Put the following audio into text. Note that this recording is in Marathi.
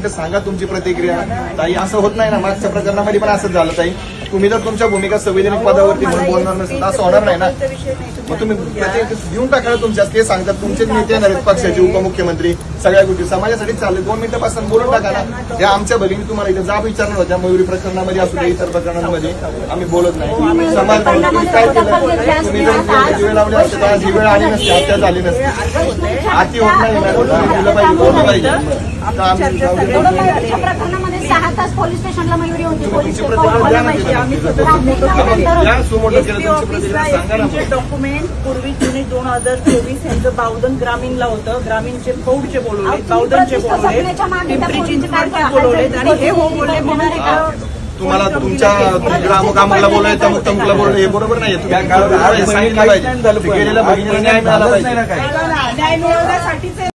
मिनिटं सांगा तुमची प्रतिक्रिया. ताई असं होत नाही ना, मागच्या प्रकरणामध्ये पण असंच झालं ताई. तुम्ही जर तुमच्या भूमिका संवैधानिक पदावरती म्हणून बोलणार नसेल असं होणार नाही ना. मग तुम्ही देऊन टाका तुमच्या, ते सांगतात तुमचेच नेते येणार आहेत पक्षाचे, उपमुख्यमंत्री, सगळ्या गोष्टी समाजासाठी चालले. 2 मिनिटापासून बोलून टाका ना. हे आमच्या भगिनी तुम्हाला इथे जाब विचारणार होत्या, मयुरी प्रकरणामध्ये असू दे, इतर प्रकरणांमध्ये आम्ही बोलत नाही. समाज काय केलं, तुम्ही जर जीवे लावले असते तर जी वेळ आली नसती, हत्या झाली नसती. आती होत नाही मॅडम, दिलं पाहिजे, बोललं पाहिजे. प्रकरणामध्ये 6 तास पोलीस स्टेशनला मयुरी होती. तुमची प्रतिक्रिया द्या ना तिला. या सुमोटो केलं तुमची प्रतिक्रिया सांगा ना. डॉक्युमेंट पूर्वी जुने 2024 यांचं बावधन ग्रामीणला होतं. ग्रामीणचे फौडचे बोलवले, बावधनचे बोलवले, पिंपरी चिंचवडचे बोलवले आणि हे हो बोलले म्हणून तुम्हाला तुमच्या ग्रामकामाला बोलायचं, तमुकला बोलणं हे बरोबर नाही. तुम्ही सांगितलं पाहिजे, गेलेल्या भगिनीला न्याय मिळाला पाहिजे. न्याय मिळवण्यासाठीच